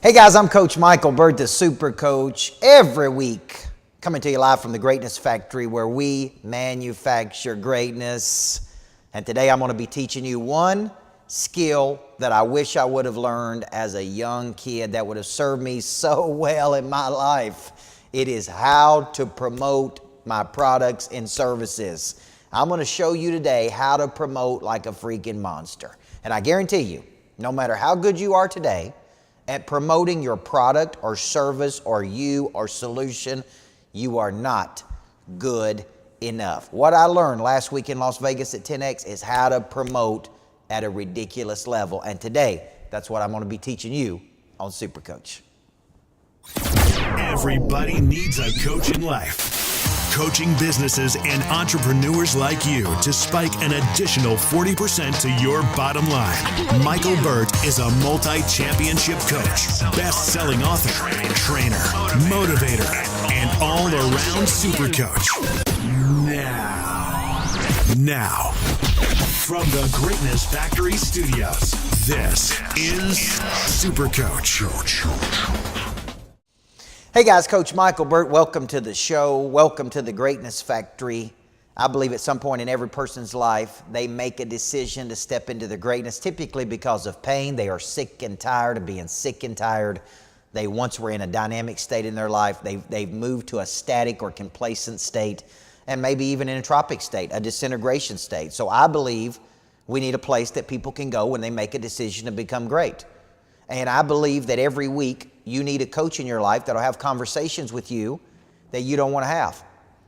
Hey guys, I'm Coach Michael Burt, the Super Coach, every week coming to you live from the Greatness Factory where we manufacture greatness. And today I'm going to be teaching you one skill that I wish I would have learned as a young kid that would have served me so well in my life. It is how to promote my products and services. I'm going to show you today how to promote like a freaking monster. And I guarantee you, no matter how good you are today at promoting your product or service or you or solution, you are not good enough. What I learned last week in Las Vegas at 10X is how to promote at a ridiculous level. And today, that's what I'm going to be teaching you on Super Coach. Everybody needs a coach in life. Coaching businesses and entrepreneurs like you to spike an additional 40% to your bottom line. Michael Burt is a multi-championship coach, best-selling author, trainer, motivator, and all-around super coach. Now, from the Greatness Factory Studios, this is Super Coach. Hey guys, Coach Michael Burt, welcome to the show. Welcome to the Greatness Factory. I believe at some point in every person's life, they make a decision to step into their greatness, typically because of pain. They are sick and tired of being sick and tired. They once were in a dynamic state in their life. They've moved to a static or complacent state, and maybe even an entropic state, a disintegration state. So I believe we need a place that people can go when they make a decision to become great. And I believe that every week you need a coach in your life that'll have conversations with you that you don't want to have.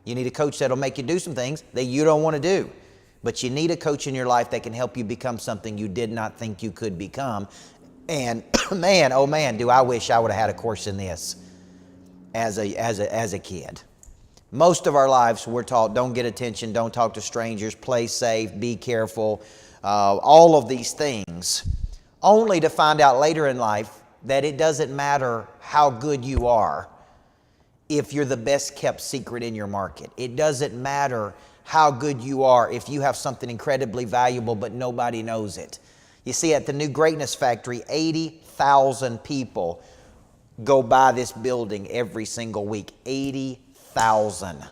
You need a coach that'll make you do some things that you don't want to do. But you need a coach in your life that can help you become something you did not think you could become. And man, oh man, do I wish I would have had a course in this as a kid. Most of our lives we're taught don't get attention, don't talk to strangers, play safe, be careful, all of these things, only to find out later in life that it doesn't matter how good you are if you're the best kept secret in your market. It doesn't matter how good you are if you have something incredibly valuable but nobody knows it. You see, at the new Greatness Factory, 80,000 people go by this building every single week. 80,000.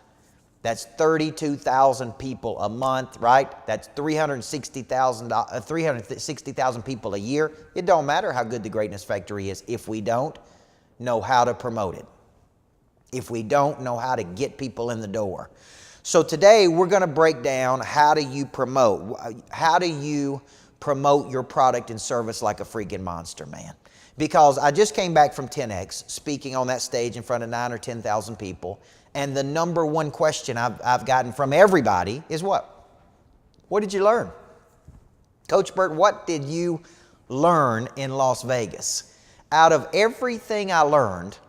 That's 32,000 people a month, right? That's 360,000 people a year. It don't matter how good the Greatness Factory is if we don't know how to promote it. If we don't know how to get people in the door. So today we're going to break down how do you promote your product and service like a freaking monster, man. Because I just came back from 10X speaking on that stage in front of 9,000 or 10,000 people. And the number one question I've gotten from everybody is what? What did you learn? Coach Burt, what did you learn in Las Vegas? Out of everything I learned,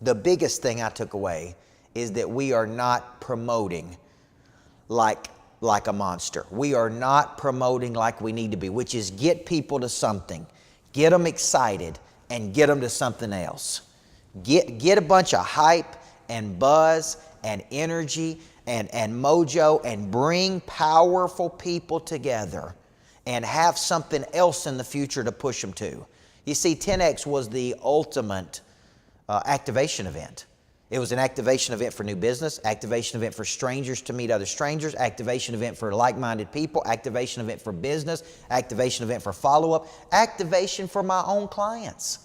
the biggest thing I took away is that we are not promoting like a monster. We are not promoting like we need to be, which is get people to something, get them excited, and get them to something else. Get a bunch of hype and buzz and energy and mojo and bring powerful people together and have something else in the future to push them to. You see, 10X was the ultimate activation event. It was an activation event for new business, activation event for strangers to meet other strangers, activation event for like-minded people, activation event for business, activation event for follow-up, activation for my own clients.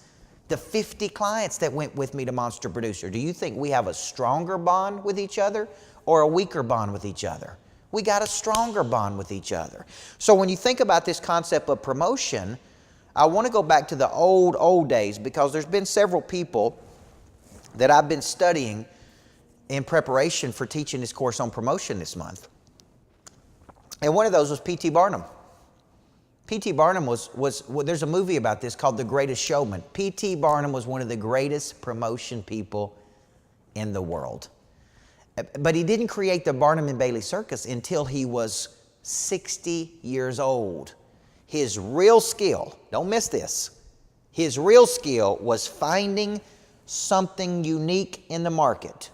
The 50 clients that went with me to Monster Producer. Do you think we have a stronger bond with each other or a weaker bond with each other? We got a stronger bond with each other. So when you think about this concept of promotion, I want to go back to the old days because there's been several people that I've been studying in preparation for teaching this course on promotion this month. And one of those was P.T. Barnum. P.T. Barnum there's a movie about this called The Greatest Showman. P.T. Barnum was one of the greatest promotion people in the world. But he didn't create the Barnum and Bailey Circus until he was 60 years old. His real skill, don't miss this, his real skill was finding something unique in the market.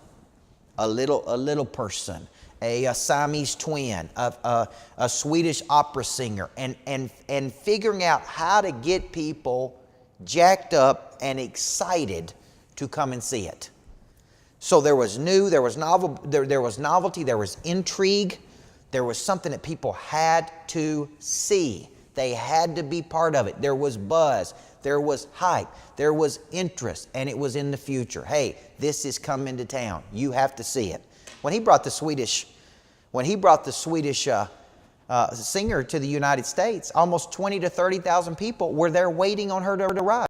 A little person, a Siamese twin, a Swedish opera singer, and figuring out how to get people jacked up, and excited to come and see it. So there was new, there was novelty, there was intrigue, there was something that people had to see. They had to be part of it. There was buzz, there was hype, there was interest, and it was in the future. Hey, this is coming to town. You have to see it. When he brought the Swedish singer to the United States, almost 20 to 30,000 people were there waiting on her to arrive.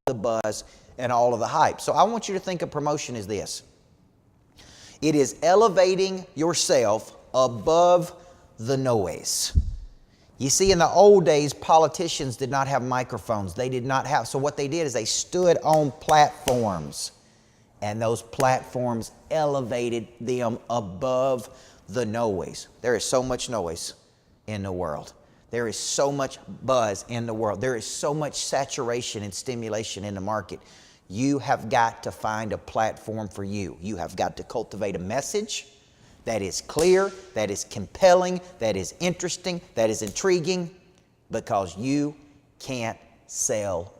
The buzz and all of the hype. So I want you to think of promotion as this. It is elevating yourself above the noise. You see, in the old days, politicians did not have microphones. They did not have, so what they did is they stood on platforms, and those platforms elevated them above the noise. There is so much noise in the world. There is so much buzz in the world. There is so much saturation and stimulation in the market. You have got to find a platform for you. You have got to cultivate a message that is clear, that is compelling, that is interesting, that is intriguing, because you can't sell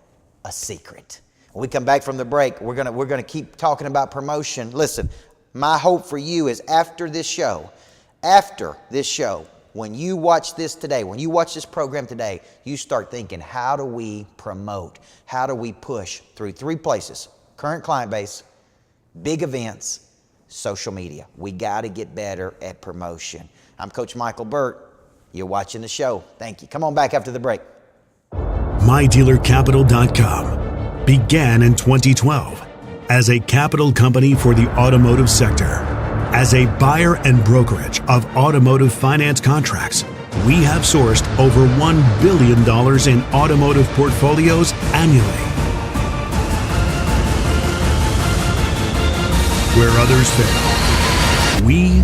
a secret. When we come back from the break, we're gonna keep talking about promotion. Listen, my hope for you is after this show, when you watch this today, when you watch this program today, you start thinking, how do we promote? How do we push through 3 places? Current client base, big events, social media. We got to get better at promotion. I'm Coach Michael Burt. You're watching the show. Thank you. Come on back after the break. MyDealerCapital.com began in 2012 as a capital company for the automotive sector. As a buyer and brokerage of automotive finance contracts, we have sourced over $1 billion in automotive portfolios annually. Where others fail, we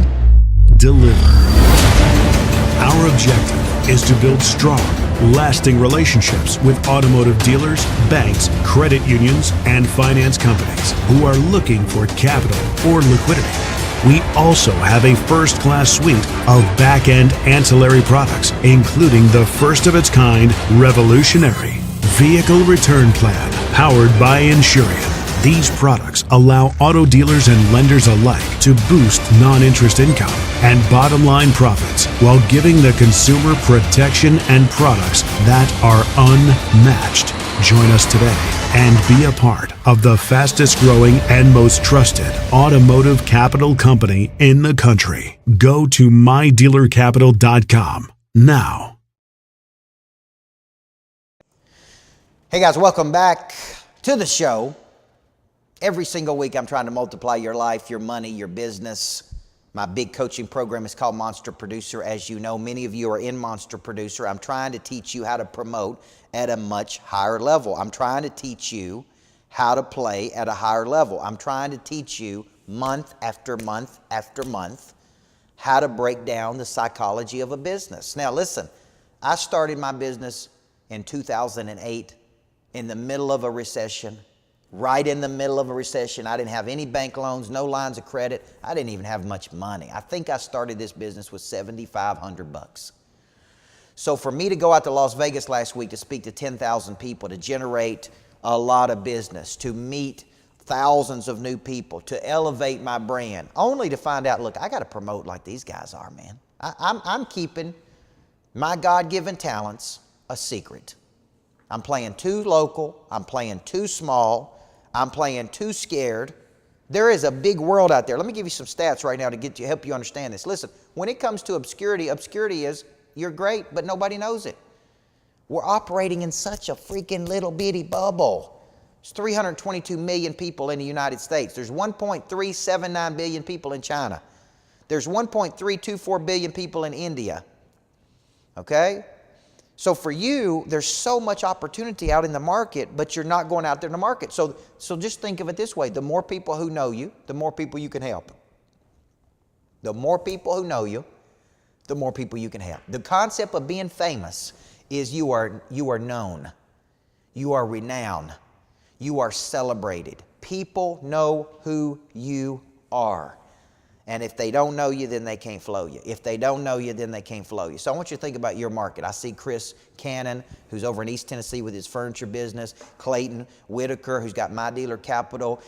deliver. Our objective is to build strong, lasting relationships with automotive dealers, banks, credit unions, and finance companies who are looking for capital or liquidity. We also have a first-class suite of back-end ancillary products, including the first-of-its-kind revolutionary Vehicle Return Plan, powered by Insurian. These products allow auto dealers and lenders alike to boost non-interest income and bottom-line profits while giving the consumer protection and products that are unmatched. Join us today and be a part of the fastest growing and most trusted automotive capital company in the country. Go to MyDealerCapital.com now. Hey guys, welcome back to the show. Every single week I'm trying to multiply your life, your money, your business. My big coaching program is called Monster Producer. As you know, many of you are in Monster Producer. I'm trying to teach you how to promote at a much higher level. I'm trying to teach you how to play at a higher level. I'm trying to teach you month after month after month how to break down the psychology of a business. Now listen, I started my business in 2008 in the middle of a recession. Right in the middle of a recession. I didn't have any bank loans, no lines of credit. I didn't even have much money. I think I started this business with $7,500. So for me to go out to Las Vegas last week to speak to 10,000 people, to generate a lot of business, to meet thousands of new people, to elevate my brand, only to find out, look, I got to promote like these guys are, man. I'm keeping my God-given talents a secret. I'm playing too local. I'm playing too small. I'm playing too scared. There is a big world out there. Let me give you some stats right now to help you understand this. Listen, when it comes to obscurity, obscurity is you're great, but nobody knows it. We're operating in such a freaking little bitty bubble. There's 322 million people in the United States. There's 1.379 billion people in China. There's 1.324 billion people in India. Okay? So for you, there's so much opportunity out in the market, but you're not going out there in the market. So just think of it this way. The more people who know you, the more people you can help. The more people who know you, the more people you can help. The concept of being famous is you are known. You are renowned. You are celebrated. People know who you are. And if they don't know you, then they can't flow you. If they don't know you, then they can't flow you. So I want you to think about your market. I see Chris Cannon, who's over in East Tennessee with his furniture business. Clayton Whitaker, who's got My Dealer Capital.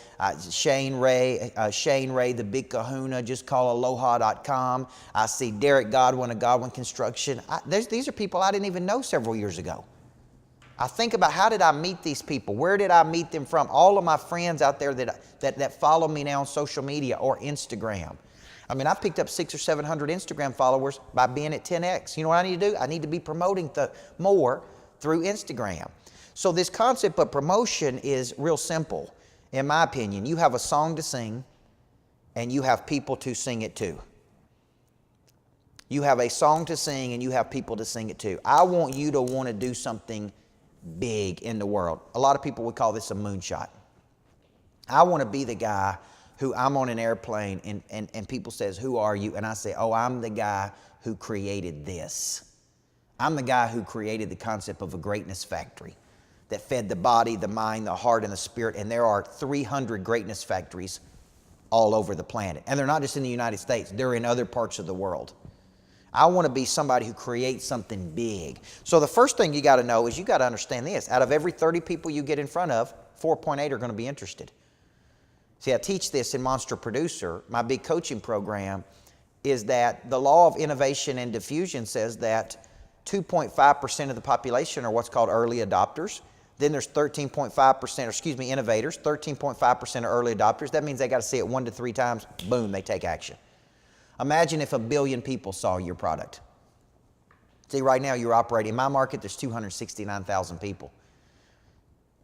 Shane Ray, the big kahuna, just call aloha.com. I see Derek Godwin of Godwin Construction. These are people I didn't even know several years ago. I think about, how did I meet these people? Where did I meet them from? All of my friends out there that follow me now on social media or Instagram. I mean, I picked up 600 or 700 Instagram followers by being at 10X. You know what I need to do? I need to be promoting more through Instagram. So this concept of promotion is real simple, in my opinion. You have a song to sing, and you have people to sing it to. You have a song to sing, and you have people to sing it to. I want you to want to do something big in the world. A lot of people would call this a moonshot. I want to be the guy who, I'm on an airplane and people says, who are you? And I say, oh, I'm the guy who created this. I'm the guy who created the concept of a greatness factory that fed the body, the mind, the heart, and the spirit. And there are 300 greatness factories all over the planet. And they're not just in the United States. They're in other parts of the world. I want to be somebody who creates something big. So the first thing you got to know is you got to understand this. Out of every 30 people you get in front of, 4.8 are going to be interested. See, I teach this in Monster Producer. My big coaching program is that the law of innovation and diffusion says that 2.5% of the population are what's called early adopters. Then there's 13.5%, innovators. 13.5% are early adopters. That means they got to see it 1 to 3 times. Boom, they take action. Imagine if 1 billion people saw your product. See, right now you're operating, in my market, there's 269,000 people.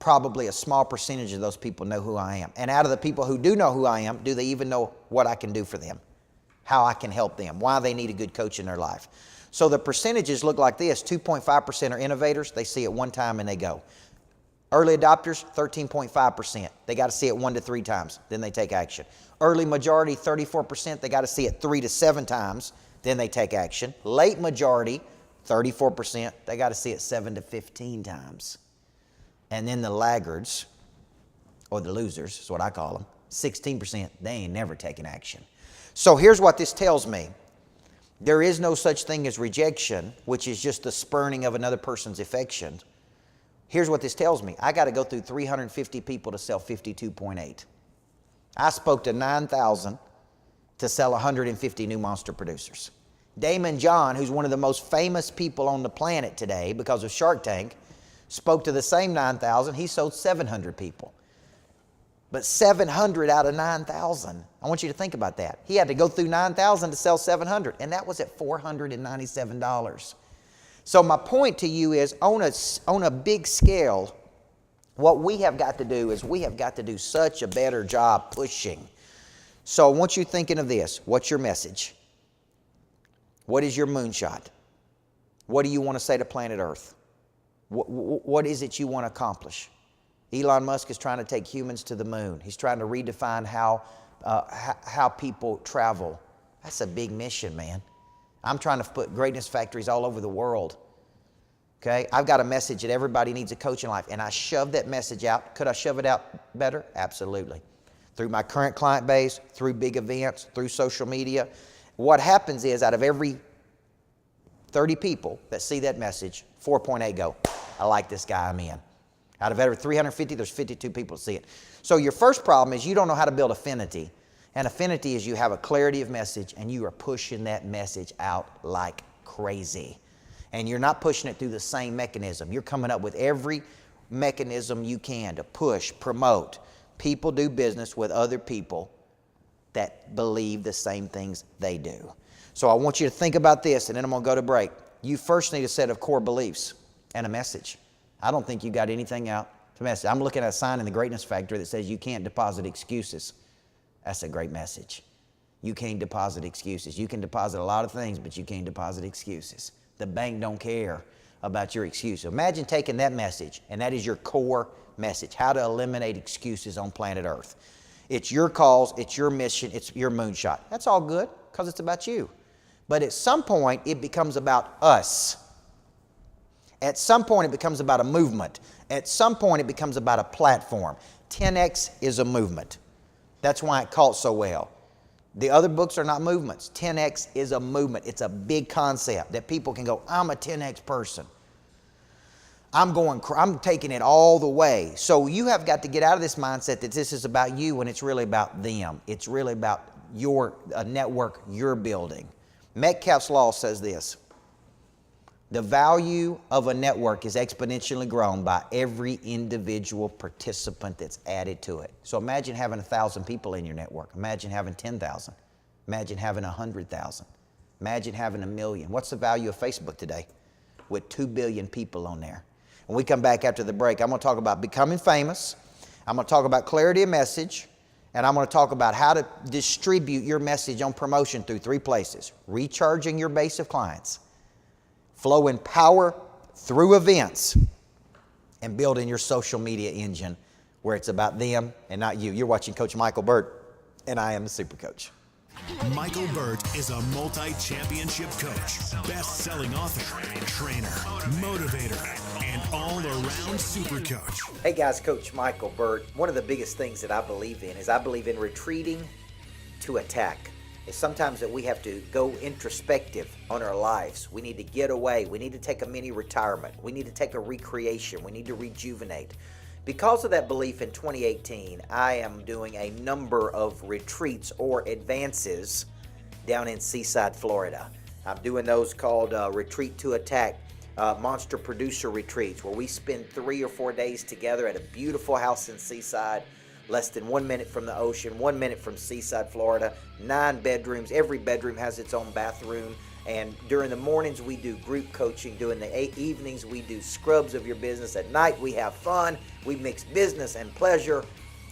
Probably a small percentage of those people know who I am. And out of the people who do know who I am, do they even know what I can do for them? How I can help them? Why they need a good coach in their life? So the percentages look like this. 2.5% are innovators. They see it 1 time and they go. Early adopters, 13.5%. They got to see it 1 to 3 times, then they take action. Early majority, 34%. They got to see it 3 to 7 times, then they take action. Late majority, 34%. They got to see it 7 to 15 times. And then the laggards, or the losers, is what I call them, 16%, they ain't never taken action. So here's what this tells me. There is no such thing as rejection, which is just the spurning of another person's affection. Here's what this tells me. I got to go through 350 people to sell 52.8. I spoke to 9,000 to sell 150 new Monster Producers. Damon John, who's one of the most famous people on the planet today because of Shark Tank, spoke to the same 9,000. He sold 700 people. But 700 out of 9,000, I want you to think about that. He had to go through 9,000 to sell 700, and that was at $497. So my point to you is, on a big scale, what we have got to do is we have got to do such a better job pushing. So I want you thinking of this. What's your message? What is your moonshot? What do you want to say to planet Earth? What is it you want to accomplish? Elon Musk is trying to take humans to the moon. He's trying to redefine how people travel. That's a big mission, man. I'm trying to put greatness factories all over the world. Okay? I've got a message that everybody needs a coach in life, and I shove that message out. Could I shove it out better? Absolutely. Through my current client base, through big events, through social media. What happens is, out of every 30 people that see that message, 4.8 go, I like this guy, I'm in. Out of every 350, there's 52 people that see it. So your first problem is you don't know how to build affinity. And affinity is you have a clarity of message and you are pushing that message out like crazy. And you're not pushing it through the same mechanism. You're coming up with every mechanism you can to push, promote. People do business with other people that believe the same things they do. So I want you to think about this, and then I'm going to go to break. You first need a set of core beliefs and a message. I don't think you got anything out to message. I'm looking at a sign in the Greatness Factory that says you can't deposit excuses. That's a great message. You can't deposit excuses. You can deposit a lot of things, but you can't deposit excuses. The bank don't care about your excuse. Imagine taking that message, and that is your core message, how to eliminate excuses on planet Earth. It's your cause, it's your mission, it's your moonshot. That's all good because it's about you. But at some point, it becomes about us. At some point, it becomes about a movement. At some point, it becomes about a platform. 10X is a movement. That's why it caught so well. The other books are not movements. 10X is a movement. It's a big concept that people can go, I'm a 10X person. I'm taking it all the way. So you have got to get out of this mindset that this is about you when it's really about them. It's really about your network you're building. Metcalfe's law says this: the value of a network is exponentially grown by every individual participant that's added to it. So imagine having 1,000 people in your network. Imagine having 10,000. Imagine having 100,000. Imagine having 1 million. What's the value of Facebook today? With 2 billion people on there. When we come back after the break, I'm going to talk about becoming famous. I'm going to talk about clarity of message. And I'm going to talk about how to distribute your message on promotion through 3 places: recharging your base of clients, flowing power through events, and building your social media engine where it's about them and not you. You're watching Coach Michael Burt, and I am the Super Coach. Michael Burt is a multi-championship coach, best-selling author, trainer, motivator, and all-around super coach. Hey guys, Coach Michael Burt. One of the biggest things that I believe in is I believe in retreating to attack. It's sometimes that we have to go introspective on our lives. We need to get away. We need to take a mini retirement. We need to take a recreation. We need to rejuvenate. Because of that belief, in 2018, I am doing a number of retreats or advances down in Seaside, Florida. I'm doing those called Retreat to Attack, Monster Producer Retreats, where we spend 3 or 4 days together at a beautiful house in Seaside, less than 1 minute from the ocean, 1 minute from Seaside, Florida, 9 bedrooms. Every bedroom has its own bathroom. And during the mornings, we do group coaching. During the evenings, we do scrubs of your business. At night, we have fun. We mix business and pleasure.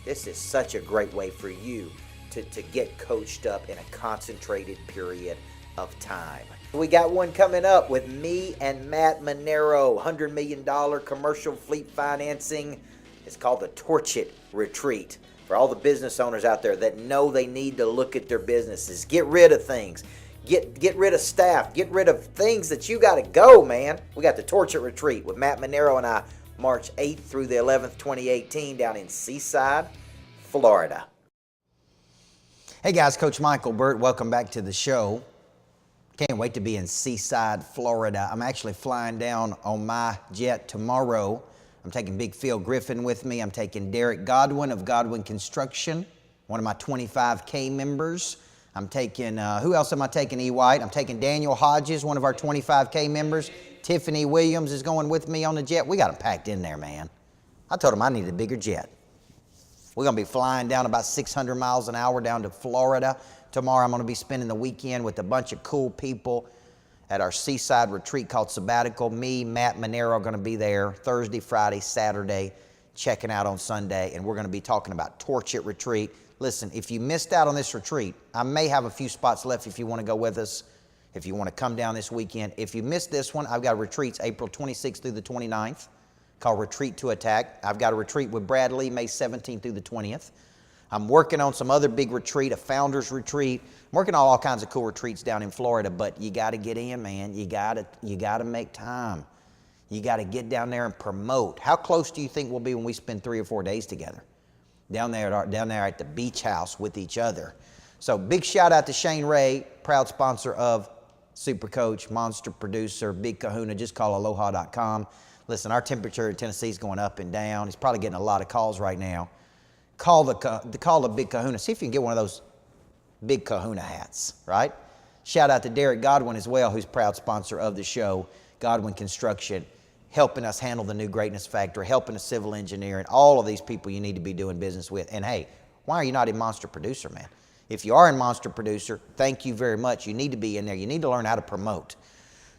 This is such a great way for you to get coached up in a concentrated period of time. We got one coming up with me and Matt Monero, $100 million commercial fleet financing. It's called the Torch It Retreat. For all the business owners out there that know they need to look at their businesses, get rid of things. Get rid of staff. Get rid of things that you got to go, man. We got the Torch It Retreat with Matt Monero and I, March 8th through the 11th, 2018, down in Seaside, Florida. Hey guys, Coach Michael Burt. Welcome back to the show. Can't wait to be in Seaside, Florida. I'm actually flying down on my jet tomorrow. I'm taking Big Phil Griffin with me. I'm taking Derek Godwin of Godwin Construction, one of my 25K members. I'm taking, who else am I taking, E. White? I'm taking Daniel Hodges, one of our 25K members. Tiffany Williams is going with me on the jet. We got them packed in there, man. I told them I needed a bigger jet. We're going to be flying down about 600 miles an hour down to Florida. Tomorrow I'm going to be spending the weekend with a bunch of cool people at our Seaside retreat called Sabbatical. Me, Matt Monero are going to be there Thursday, Friday, Saturday, checking out on Sunday, and we're going to be talking about Torch It Retreat. Listen, if you missed out on this retreat, I may have a few spots left if you want to go with us, if you want to come down this weekend. If you missed this one, I've got retreats April 26th through the 29th called Retreat to Attack. I've got a retreat with Brad Lee May 17th through the 20th. I'm working on some other big retreat, a founder's retreat. I'm working on all kinds of cool retreats down in Florida, but you got to get in, man. You got to make time. You got to get down there and promote. How close do you think we'll be when we spend 3 or 4 days together? Down there at the beach house with each other. So big shout out to Shane Ray, proud sponsor of Super Coach, Monster Producer, Big Kahuna. Just call aloha.com. Listen, our temperature in Tennessee is going up and down. He's probably getting a lot of calls right now. Call the Big Kahuna. See if you can get one of those Big Kahuna hats, right? Shout out to Derek Godwin as well, who's proud sponsor of the show, Godwin Construction, helping us handle the new Greatness Factory, helping us civil engineering, all of these people you need to be doing business with. And hey, why are you not in Monster Producer, man? If you are in Monster Producer, thank you very much. You need to be in there. You need to learn how to promote.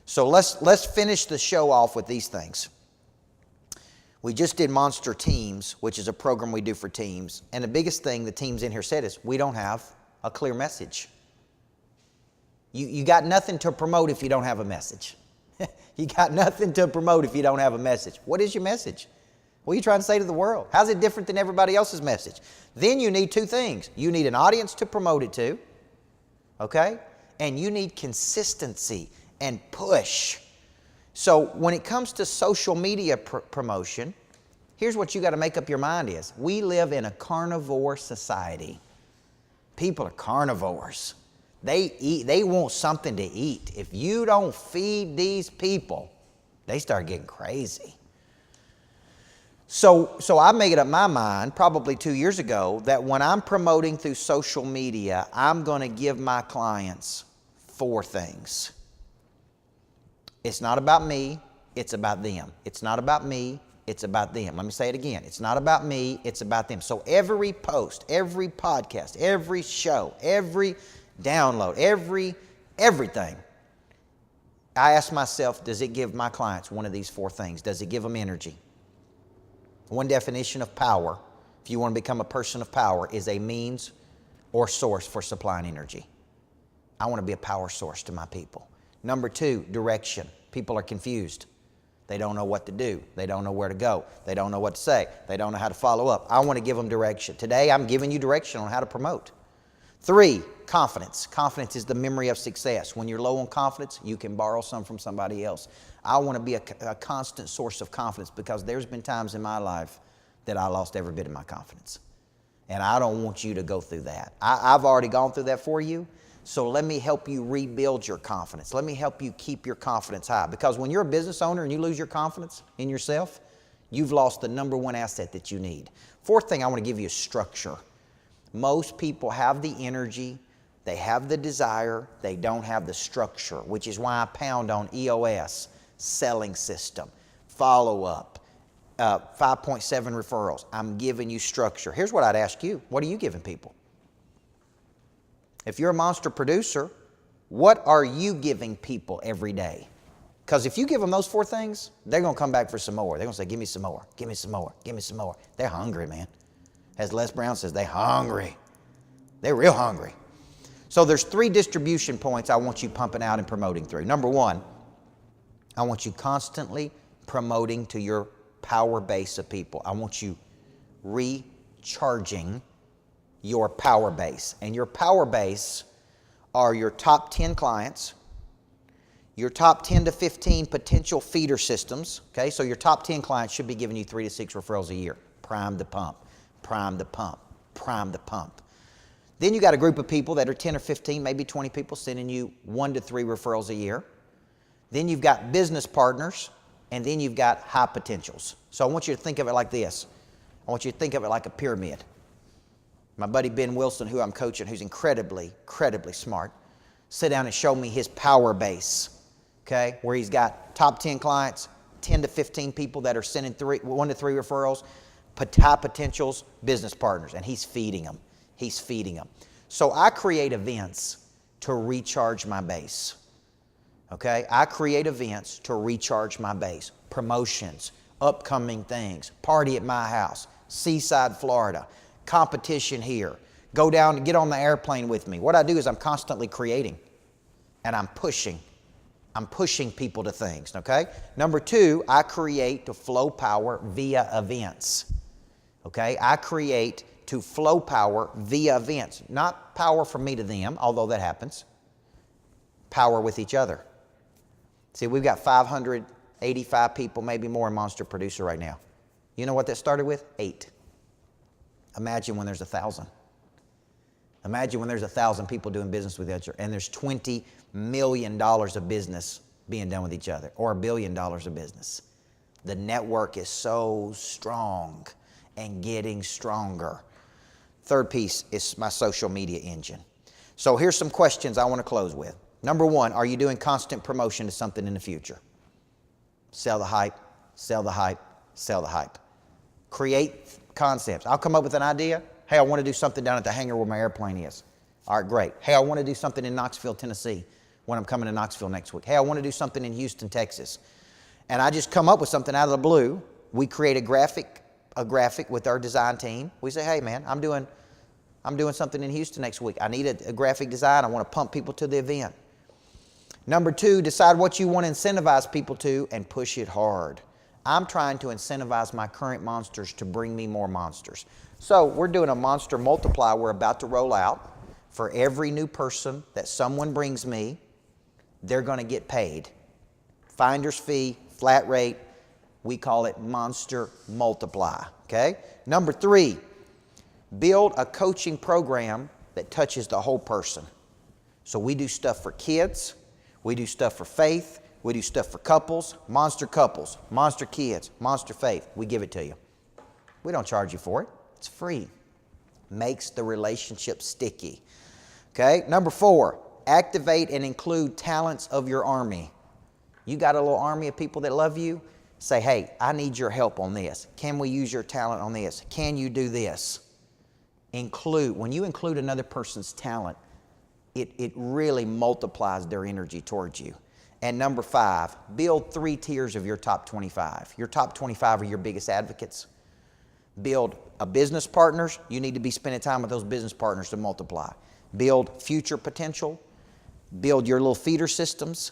So let's finish the show off with these things. We just did Monster Teams, which is a program we do for teams. And the biggest thing the teams in here said is, we don't have a clear message. You got nothing to promote if you don't have a message. You got nothing to promote if you don't have a message. What is your message? What are you trying to say to the world? How's it different than everybody else's message? Then you need 2 things. You need an audience to promote it to, okay? And you need consistency and push. So when it comes to social media promotion, here's what you got to make up your mind is. We live in a carnivore society. People are carnivores. They want something to eat. If you don't feed these people, they start getting crazy. So I made up my mind probably 2 years ago that when I'm promoting through social media, I'm going to give my clients 4 things. It's not about me, it's about them. It's not about me, it's about them. Let me say it again. It's not about me, it's about them. So every post, every podcast, every show, every download, everything, I ask myself, does it give my clients one of these 4 things? Does it give them energy? One definition of power, if you want to become a person of power, is a means or source for supplying energy. I want to be a power source to my people. Number 2, direction. People are confused. They don't know what to do. They don't know where to go. They don't know what to say. They don't know how to follow up. I want to give them direction. Today, I'm giving you direction on how to promote. 3, confidence. Confidence is the memory of success. When you're low on confidence, you can borrow some from somebody else. I want to be a constant source of confidence because there's been times in my life that I lost every bit of my confidence. And I don't want you to go through that. I've already gone through that for you. So let me help you rebuild your confidence. Let me help you keep your confidence high. Because when you're a business owner and you lose your confidence in yourself, you've lost the number 1 asset that you need. 4th thing I want to give you is structure. Most people have the energy, they have the desire, they don't have the structure, which is why I pound on EOS, selling system, follow-up, 5.7 referrals. I'm giving you structure. Here's what I'd ask you. What are you giving people? If you're a monster producer, what are you giving people every day? Because if you give them those 4 things, they're going to come back for some more. They're going to say, give me some more, give me some more, give me some more. They're hungry, man. As Les Brown says, they're hungry. They're real hungry. So there's 3 distribution points I want you pumping out and promoting through. Number 1, I want you constantly promoting to your power base of people. I want you recharging your power base. And your power base are your top 10 clients, your top 10 to 15 potential feeder systems. Okay, so your top 10 clients should be giving you 3 to 6 referrals a year. Prime the pump, prime the pump, prime the pump. Then you got a group of people that are 10 or 15, maybe 20 people sending you 1 to 3 referrals a year. Then you've got business partners, and then you've got high potentials. So I want you to think of it like this. I want you to think of it like a pyramid. My buddy Ben Wilson, who I'm coaching, who's incredibly smart, sit down and show me his power base, okay, where he's got top 10 clients, 10 to 15 people that are sending 1 to 3 referrals, high potentials, business partners, and he's feeding them. He's feeding them. So I create events to recharge my base. Okay? I create events to recharge my base. Promotions, upcoming things, party at my house, Seaside, Florida, competition here. Go down and get on the airplane with me. What I do is I'm constantly creating and I'm pushing. I'm pushing people to things, okay? Number 2, I create to flow power via events. Okay? I create to flow power via events. Not power from me to them, although that happens. Power with each other. See, we've got 585 people, maybe more in Monster Producer right now. You know what that started with? 8. Imagine when there's 1,000. Imagine when there's 1,000 people doing business with each other and there's $20 million of business being done with each other, or $1 billion of business. The network is so strong and getting stronger. 3rd piece is my social media engine. So here's some questions I want to close with. Number 1, are you doing constant promotion to something in the future? Sell the hype, sell the hype, sell the hype. Create concepts. I'll come up with an idea. Hey, I want to do something down at the hangar where my airplane is. All right, great. Hey, I want to do something in Knoxville, Tennessee when I'm coming to Knoxville next week. Hey, I want to do something in Houston, Texas. And I just come up with something out of the blue. We create a graphic with our design team. We say, hey man, I'm doing something in Houston next week. I need a graphic design. I want to pump people to the event. Number 2, decide what you want to incentivize people to and push it hard. I'm trying to incentivize my current monsters to bring me more monsters. So we're doing a monster multiplier we're about to roll out. For every new person that someone brings me, they're going to get paid. Finder's fee, flat rate. We call it Monster Multiply, okay? Number 3, build a coaching program that touches the whole person. So we do stuff for kids, we do stuff for faith, we do stuff for couples, monster kids, monster faith. We give it to you. We don't charge you for it. It's free. Makes the relationship sticky. Okay, number 4, activate and include talents of your army. You got a little army of people that love you? Say, hey, I need your help on this. Can we use your talent on this? Can you do this? When you include another person's talent, it really multiplies their energy towards you. And number 5, build 3 tiers of your top 25. Your top 25 are your biggest advocates. Build a business partners. You need to be spending time with those business partners to multiply. Build future potential. Build your little feeder systems.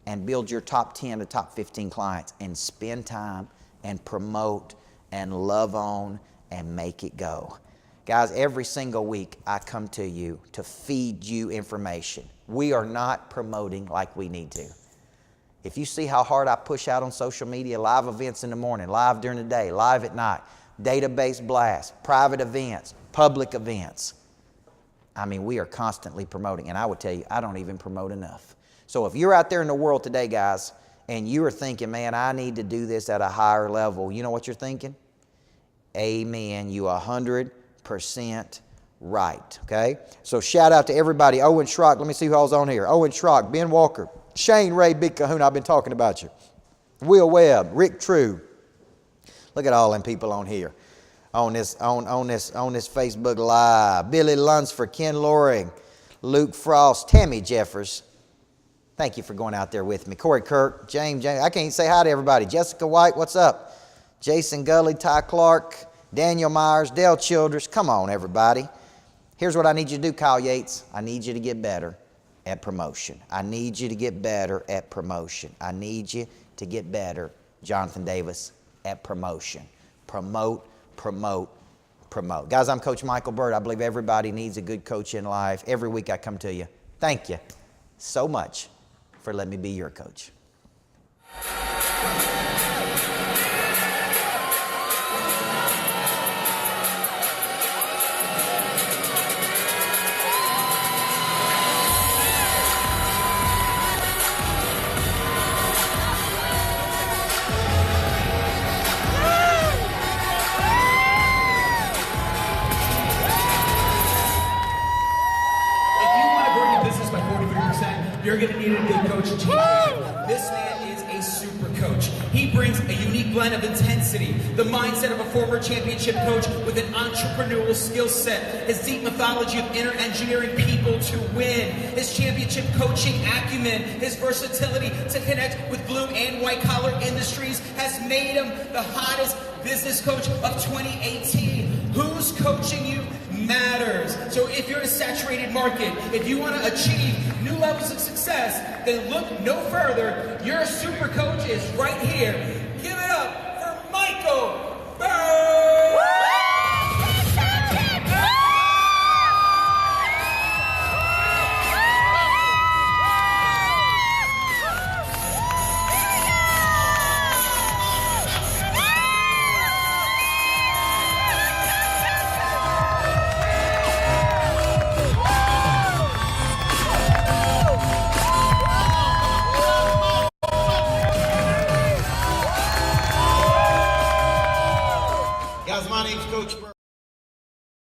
And build your top 10 to top 15 clients. And spend time and promote and love on and make it go. Guys, every single week I come to you to feed you information. We are not promoting like we need to. If you see how hard I push out on social media, live events in the morning, live during the day, live at night, database blasts, private events, public events. I mean, we are constantly promoting. And I would tell you, I don't even promote enough. So if you're out there in the world today, guys, and you are thinking, man, I need to do this at a higher level, you know what you're thinking? Amen. You 100% right, okay? So shout out to everybody. Owen Schrock, let me see who all's on here. Owen Schrock, Ben Walker, Shane Ray, Big Kahuna, I've been talking about you. Will Webb, Rick True. Look at all them people on here. On this Facebook Live. Billy Lunsford, Ken Loring, Luke Frost, Tammy Jeffers. Thank you for going out there with me. Corey Kirk, James, I can't say hi to everybody. Jessica White, what's up? Jason Gully, Ty Clark, Daniel Myers, Dale Childress. Come on, everybody. Here's what I need you to do, Kyle Yates. I need you to get better at promotion. I need you to get better at promotion. I need you to get better, Jonathan Davis, at promotion. Promote, promote, promote. Guys, I'm Coach Michael Burt. I believe everybody needs a good coach in life. Every week I come to you. Thank you so much for letting me be your coach. You're going to need a good coach. This man is a super coach. He brings a unique blend of intensity, the mindset of a former championship coach with an entrepreneurial skill set, his deep mythology of inner engineering people to win, his championship coaching acumen, his versatility to connect with blue and white collar industries has made him the hottest business coach of 2018. Who's coaching you matters. So if you're in a saturated market, if you want to achieve new levels of success, then look no further. Your super coach is right here.